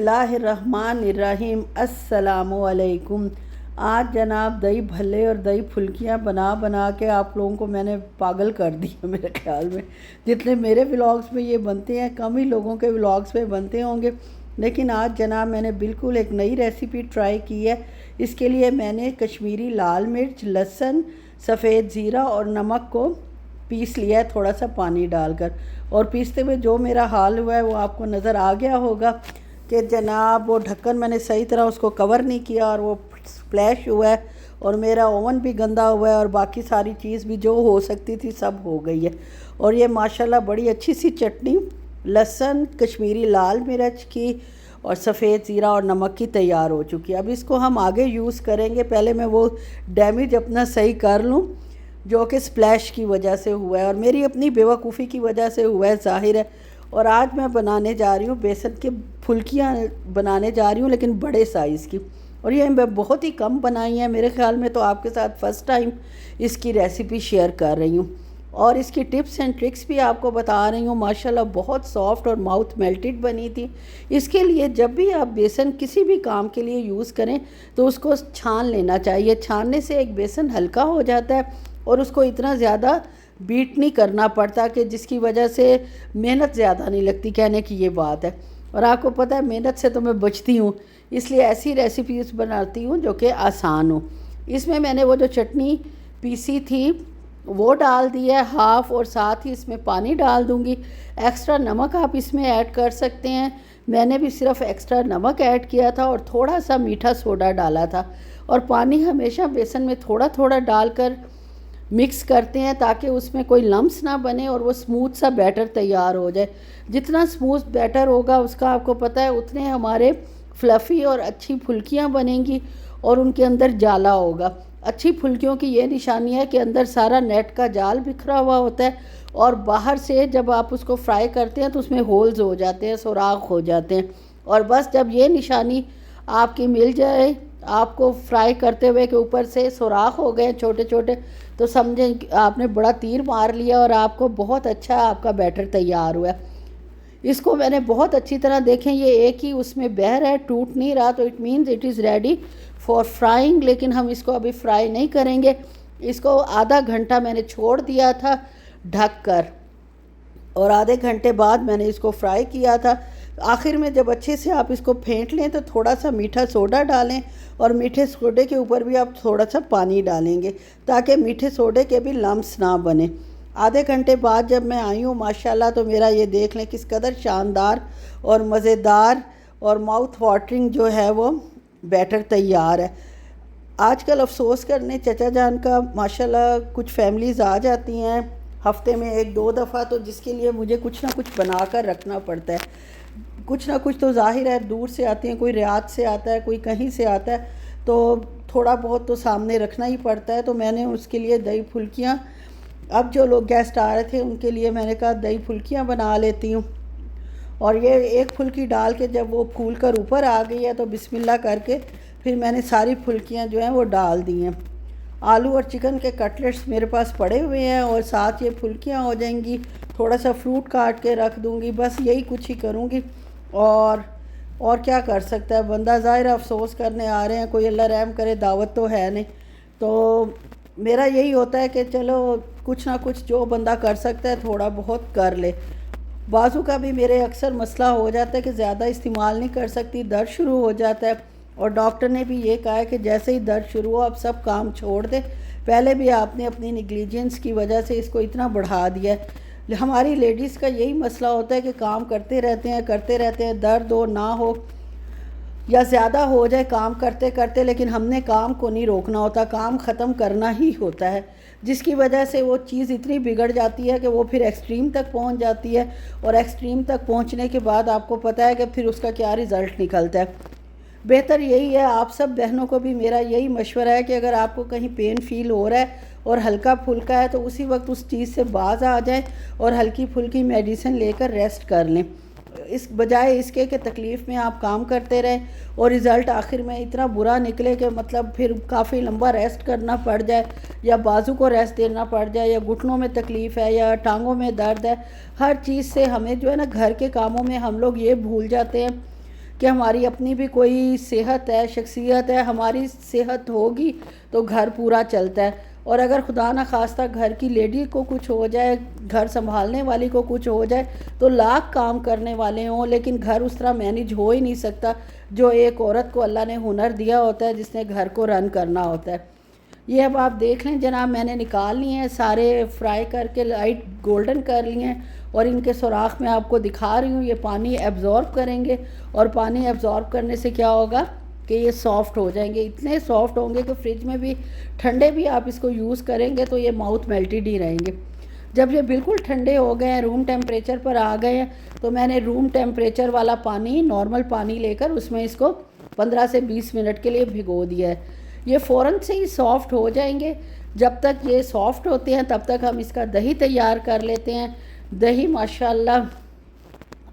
बिस्मिल्लाहिर्रहमानिर्रहीम। अस्सलामुअलैकुम। आज जनाब दही भल्ले और दही फुल्कियाँ बना बना के आप लोगों को मैंने पागल कर दिया। मेरे ख्याल में जितने मेरे व्लॉग्स में ये बनते हैं कम ही लोगों के व्लॉग्स में बनते होंगे, लेकिन आज जनाब मैंने बिल्कुल एक नई रेसिपी ट्राई की है। इसके लिए मैंने कश्मीरी लाल मिर्च, लहसुन, सफ़ेद ज़ीरा और नमक को पीस लिया है थोड़ा सा पानी डालकर। और पीसते हुए जो मेरा हाल हुआ है वो आपको नज़र आ गया होगा कि जनाब वो ढक्कन मैंने सही तरह उसको कवर नहीं किया और वो स्प्लैश हुआ है और मेरा ओवन भी गंदा हुआ है और बाकी सारी चीज़ भी जो हो सकती थी सब हो गई है। और ये माशाल्लाह बड़ी अच्छी सी चटनी लहसुन, कश्मीरी लाल मिर्च की और सफ़ेद ज़ीरा और नमक की तैयार हो चुकी है। अब इसको हम आगे यूज़ करेंगे। पहले मैं वो डैमेज अपना सही कर लूँ जो कि स्प्लैश की वजह से हुआ है और मेरी अपनी बेवकूफ़ी की वजह से हुआ है, ज़ाहिर है। और आज मैं बनाने जा रही हूँ बेसन की फुल्कियाँ बनाने जा रही हूँ, लेकिन बड़े साइज़ की। और ये मैं बहुत ही कम बनाई हैं, मेरे ख़्याल में तो आपके साथ फ़र्स्ट टाइम इसकी रेसिपी शेयर कर रही हूँ और इसकी टिप्स एंड ट्रिक्स भी आपको बता रही हूँ। माशाल्लाह बहुत सॉफ्ट और माउथ मेल्टेड बनी थी। इसके लिए जब भी आप बेसन किसी भी काम के लिए यूज़ करें तो उसको छान लेना चाहिए। छानने से एक बेसन हल्का हो जाता है और उसको इतना ज़्यादा बीट नहीं करना पड़ता कि जिसकी वजह से मेहनत ज़्यादा नहीं लगती, कहने की ये बात है। और आपको पता है मेहनत से तो मैं बचती हूँ, इसलिए ऐसी रेसिपीज़ बनाती हूँ जो कि आसान हो। इसमें मैंने वो जो चटनी पीसी थी वो डाल दिया है हाफ़, और साथ ही इसमें पानी डाल दूँगी। एक्स्ट्रा नमक आप इसमें ऐड कर सकते हैं। मैंने भी सिर्फ एक्स्ट्रा नमक ऐड किया था और थोड़ा सा मीठा सोडा डाला था। और पानी हमेशा बेसन में थोड़ा थोड़ा डालकर मिक्स करते हैं ताकि उसमें कोई लम्स ना बने और वो स्मूथ सा बैटर तैयार हो जाए। जितना स्मूथ बैटर होगा उसका आपको पता है उतने हमारे फ्लफ़ी और अच्छी फुल्कियाँ बनेंगी और उनके अंदर जाला होगा। अच्छी फुल्कियों की ये निशानी है कि अंदर सारा नेट का जाल बिखरा हुआ होता है और बाहर से जब आप उसको फ्राई करते हैं तो उसमें होल्स हो जाते हैं, सुराख हो जाते हैं। और बस जब ये निशानी आपकी मिल जाए, आपको फ्राई करते हुए के ऊपर से सुराख हो गए छोटे छोटे, तो समझें आपने बड़ा तीर मार लिया और आपको बहुत अच्छा आपका बैटर तैयार हुआ है। इसको मैंने बहुत अच्छी तरह देखें ये एक ही उसमें बह रहा है, टूट नहीं रहा, तो it means it is ready for frying. लेकिन हम इसको अभी फ्राई नहीं करेंगे। इसको आधा घंटा मैंने छोड़ दिया था ढक कर और आधे घंटे बाद मैंने इसको फ्राई किया था। आखिर में जब अच्छे से आप इसको फेंट लें तो थोड़ा सा मीठा सोडा डालें और मीठे सोडे के ऊपर भी आप थोड़ा सा पानी डालेंगे ताकि मीठे सोडे के भी लम्स ना बने। आधे घंटे बाद जब मैं आई हूँ माशाल्लाह, तो मेरा ये देख लें किस कदर शानदार और मज़ेदार और माउथ वाटरिंग जो है वो बैटर तैयार है। आजकल अफसोस करने चचा जान का माशाल्लाह कुछ फैमिलीज़ आ जाती हैं हफ्ते में एक दो दफ़ा, तो जिसके लिए मुझे कुछ ना कुछ बना कर रखना पड़ता है। कुछ ना कुछ तो ज़ाहिर है दूर से आती हैं, कोई रियाद से आता है, कोई कहीं से आता है, तो थोड़ा बहुत तो सामने रखना ही पड़ता है। तो मैंने उसके लिए दही फुल्कियाँ, अब जो लोग गेस्ट आ रहे थे उनके लिए मैंने कहा दही फुल्कियाँ बना लेती हूँ। और ये एक फुल्की डाल के जब वो फूल कर ऊपर आ गई है तो बिस्मिल्लाह करके फिर मैंने सारी फुल्कियाँ जो हैं वो डाल दी हैं। आलू और चिकन के कटलेट्स मेरे पास पड़े हुए हैं और साथ ये फुल्कियाँ हो जाएंगी। थोड़ा सा फ्रूट काट के रख दूँगी, बस यही कुछ ही करूँगी। और क्या कर सकता है बंदा, ज़ाहिर अफसोस करने आ रहे हैं, कोई अल्लाह रहम करे दावत तो है नहीं। तो मेरा यही होता है कि चलो कुछ ना कुछ जो बंदा कर सकता है थोड़ा बहुत कर ले। बाजू का भी मेरे अक्सर मसला हो जाता है कि ज़्यादा इस्तेमाल नहीं कर सकती, दर्द शुरू हो जाता है। और डॉक्टर ने भी ये कहा है कि जैसे ही दर्द शुरू हो आप सब काम छोड़ दें। पहले भी आपने अपनी निगलिजेंस की वजह से इसको इतना बढ़ा दिया है। हमारी लेडीज़ का यही मसला होता है कि काम करते रहते हैं, दर्द हो ना हो या ज़्यादा हो जाए काम करते करते, लेकिन हमने काम को नहीं रोकना होता, काम ख़त्म करना ही होता है, जिसकी वजह से वो चीज़ इतनी बिगड़ जाती है कि वो फिर एक्सट्रीम तक पहुंच जाती है। और एक्सट्रीम तक पहुंचने के बाद आपको पता है कि फिर उसका क्या रिज़ल्ट निकलता है। बेहतर यही है, आप सब बहनों को भी मेरा यही मशवरा है कि अगर आपको कहीं पेन फील हो रहा है और हल्का फुल्का है तो उसी वक्त उस चीज़ से बाज आ जाए और हल्की फुल्की मेडिसिन लेकर रेस्ट कर लें, इस बजाय इसके कि तकलीफ़ में आप काम करते रहें और रिज़ल्ट आखिर में इतना बुरा निकले कि मतलब फिर काफ़ी लंबा रेस्ट करना पड़ जाए या बाजू को रेस्ट देना पड़ जाए या घुटनों में तकलीफ़ है या टांगों में दर्द है। हर चीज़ से हमें जो है ना घर के कामों में हम लोग ये भूल जाते हैं कि हमारी अपनी भी कोई सेहत है, शख्सियत है। हमारी सेहत होगी तो घर पूरा चलता है, और अगर खुदा न खास्ता घर की लेडी को कुछ हो जाए, घर संभालने वाली को कुछ हो जाए, तो लाख काम करने वाले हों लेकिन घर उस तरह मैनेज हो ही नहीं सकता जो एक औरत को अल्लाह ने हुनर दिया होता है, जिसने घर को रन करना होता है। ये अब आप देख लें जनाब, मैंने निकाल लिए हैं सारे, फ्राई करके लाइट गोल्डन कर लिए हैं, और इनके सुराख में आपको दिखा रही हूँ। ये पानी एब्ज़ॉर्ब करेंगे, और पानी एब्ज़ॉर्ब करने से क्या होगा कि ये सॉफ़्ट हो जाएंगे। इतने सॉफ़्ट होंगे कि फ्रिज में भी ठंडे भी आप इसको यूज़ करेंगे तो ये माउथ मेल्टेड ही रहेंगे। जब ये बिल्कुल ठंडे हो गए हैं, रूम टेम्परेचर पर आ गए हैं, तो मैंने रूम टेम्परेचर वाला पानी, नॉर्मल पानी लेकर उसमें इसको 15 से 20 मिनट के लिए भिगो दिया है। ये फ़ौरन से ही सॉफ़्ट हो जाएंगे। जब तक ये सॉफ़्ट होते हैं तब तक हम इसका दही तैयार कर लेते हैं। दही माशाल्लाह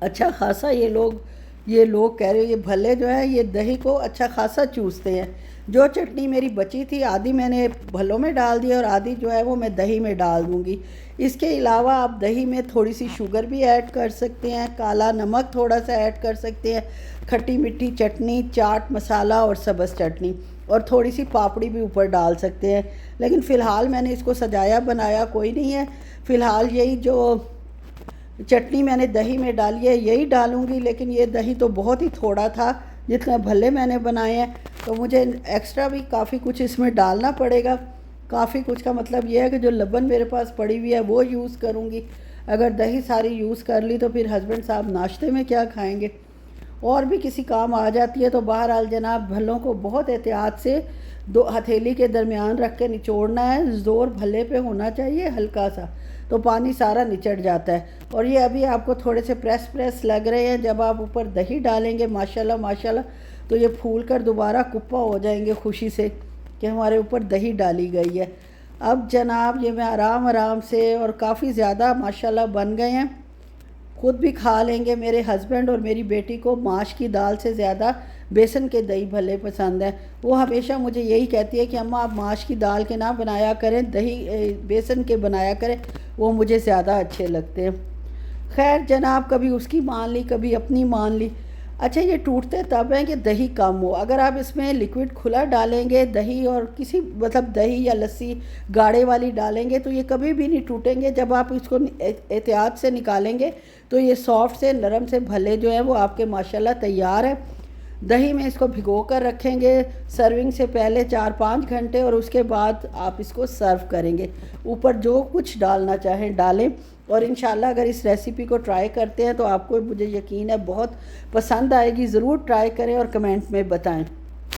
अच्छा खासा ये लोग कह रहे हो, ये भल्ले जो है ये दही को अच्छा खासा चूसते हैं। जो चटनी मेरी बची थी आधी मैंने भल्लों में डाल दी और आधी जो है वो मैं दही में डाल दूँगी। इसके अलावा आप दही में थोड़ी सी शुगर भी ऐड कर सकते हैं, काला नमक थोड़ा सा ऐड कर सकते हैं, खट्टी मीठी चटनी, चाट मसाला और सब्ज़ चटनी, और थोड़ी सी पापड़ी भी ऊपर डाल सकते हैं। लेकिन फ़िलहाल मैंने इसको सजाया बनाया कोई नहीं है। फ़िलहाल यही जो चटनी मैंने दही में डाली है यही डालूँगी, लेकिन ये दही तो बहुत ही थोड़ा था जितना भल्ले मैंने बनाए हैं, तो मुझे एक्स्ट्रा भी काफ़ी कुछ इसमें डालना पड़ेगा। काफ़ी कुछ का मतलब ये है कि जो लबन मेरे पास पड़ी हुई है वो यूज़ करूँगी। अगर दही सारी यूज़ कर ली तो फिर हस्बैंड साहब नाश्ते में क्या खाएँगे, और भी किसी काम आ जाती है। तो बहरहाल जनाब, भल्लों को बहुत एहतियात से दो हथेली के दरमियान रख के निचोड़ना है। ज़ोर भल्ले पे होना चाहिए हल्का सा, तो पानी सारा निचड़ जाता है। और ये अभी आपको थोड़े से प्रेस लग रहे हैं। जब आप ऊपर दही डालेंगे माशाल्लाह माशाल्लाह, तो ये फूल कर दोबारा कुप्पा हो जाएंगे खुशी से कि हमारे ऊपर दही डाली गई है। अब जनाब ये मैं आराम आराम से, और काफ़ी ज़्यादा माशाल्लाह बन गए हैं, खुद भी खा लेंगे। मेरे हस्बैंड और मेरी बेटी को माश की दाल से ज़्यादा बेसन के दही भल्ले पसंद हैं। वो हमेशा मुझे यही कहती है कि अम्मा आप माश की दाल के ना बनाया करें, दही बेसन के बनाया करें, वो मुझे ज़्यादा अच्छे लगते हैं। खैर जनाब, कभी उसकी मान ली कभी अपनी मान ली। अच्छा, ये टूटते तब हैं कि दही कम हो। अगर आप इसमें लिक्विड खुला डालेंगे दही, और किसी मतलब दही या लस्सी गाढ़े वाली डालेंगे, तो ये कभी भी नहीं टूटेंगे। जब आप इसको एहतियात से निकालेंगे तो ये सॉफ्ट से नरम से भल्ले जो हैं वो आपके माशाल्लाह तैयार है। दही में इसको भिगो कर रखेंगे सर्विंग से पहले 4-5 घंटे, और उसके बाद आप इसको सर्व करेंगे। ऊपर जो कुछ डालना चाहें डालें, और इंशाल्लाह अगर इस रेसिपी को ट्राई करते हैं तो आपको, मुझे यकीन है, बहुत पसंद आएगी। ज़रूर ट्राई करें और कमेंट में बताएं।